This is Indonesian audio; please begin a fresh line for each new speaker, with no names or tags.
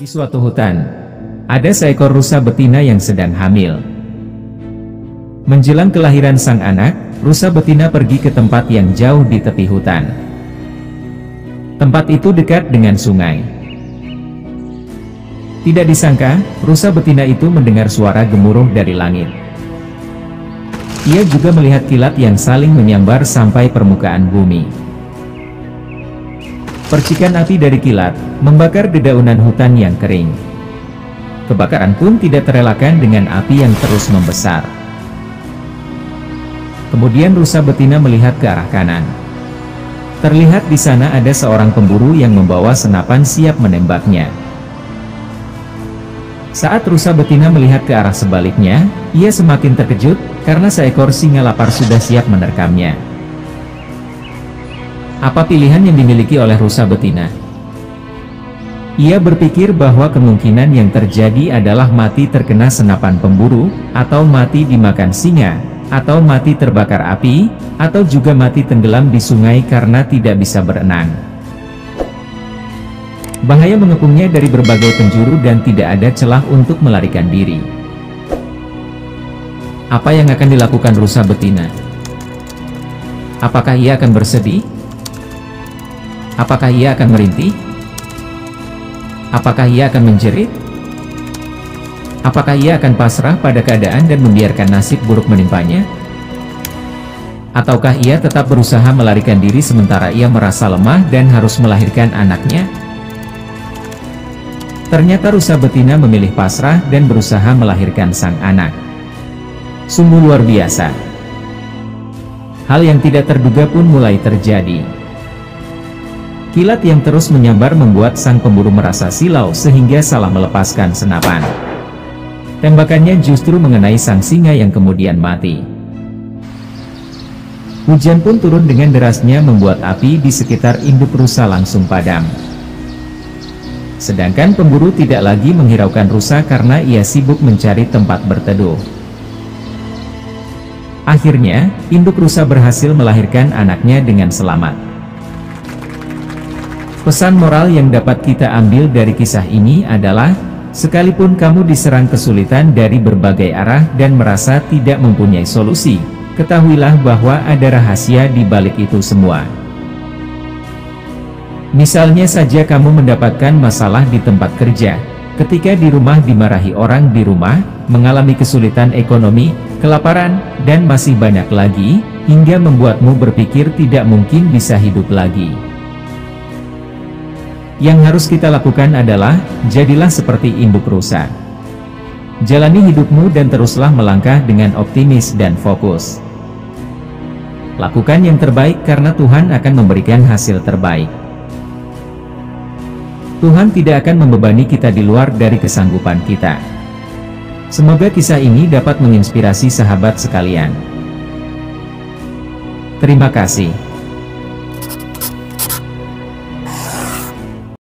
suatu hutan, ada seekor rusa betina yang sedang hamil. Menjelang kelahiran sang anak, rusa betina pergi ke tempat yang jauh di tepi hutan. Tempat itu dekat dengan sungai. Tidak disangka, rusa betina itu mendengar suara gemuruh dari langit. Ia juga melihat kilat yang saling menyambar sampai permukaan bumi. Percikan api dari kilat membakar dedaunan hutan yang kering. Kebakaran pun tidak terelakkan dengan api yang terus membesar. Kemudian rusa betina melihat ke arah kanan. Terlihat di sana ada seorang pemburu yang membawa senapan siap menembaknya. Saat rusa betina melihat ke arah sebaliknya, ia semakin terkejut karena seekor singa lapar sudah siap menerkamnya. Apa pilihan yang dimiliki oleh rusa betina? Ia berpikir bahwa kemungkinan yang terjadi adalah mati terkena senapan pemburu, atau mati dimakan singa, atau mati terbakar api, atau juga mati tenggelam di sungai karena tidak bisa berenang. Bahaya mengepungnya dari berbagai penjuru dan tidak ada celah untuk melarikan diri. Apa yang akan dilakukan rusa betina? Apakah ia akan bersedih? Apakah ia akan merintih? Apakah ia akan menjerit? Apakah ia akan pasrah pada keadaan dan membiarkan nasib buruk menimpanya? Ataukah ia tetap berusaha melarikan diri sementara ia merasa lemah dan harus melahirkan anaknya? Ternyata rusa betina memilih pasrah dan berusaha melahirkan sang anak. Sungguh luar biasa. Hal yang tidak terduga pun mulai terjadi. Kilat yang terus menyambar membuat sang pemburu merasa silau sehingga salah melepaskan senapan. Tembakannya justru mengenai sang singa yang kemudian mati. Hujan pun turun dengan derasnya membuat api di sekitar induk rusa langsung padam. Sedangkan pemburu tidak lagi menghiraukan rusa karena ia sibuk mencari tempat berteduh. Akhirnya, induk rusa berhasil melahirkan anaknya dengan selamat. Pesan moral yang dapat kita ambil dari kisah ini adalah, sekalipun kamu diserang kesulitan dari berbagai arah dan merasa tidak mempunyai solusi, ketahuilah bahwa ada rahasia di balik itu semua. Misalnya saja kamu mendapatkan masalah di tempat kerja, ketika di rumah dimarahi orang di rumah, mengalami kesulitan ekonomi, kelaparan, dan masih banyak lagi, hingga membuatmu berpikir tidak mungkin bisa hidup lagi. Yang harus kita lakukan adalah, jadilah seperti induk rusa. Jalani hidupmu dan teruslah melangkah dengan optimis dan fokus. Lakukan yang terbaik karena Tuhan akan memberikan hasil terbaik. Tuhan tidak akan membebani kita di luar dari kesanggupan kita. Semoga kisah ini dapat menginspirasi sahabat sekalian. Terima kasih.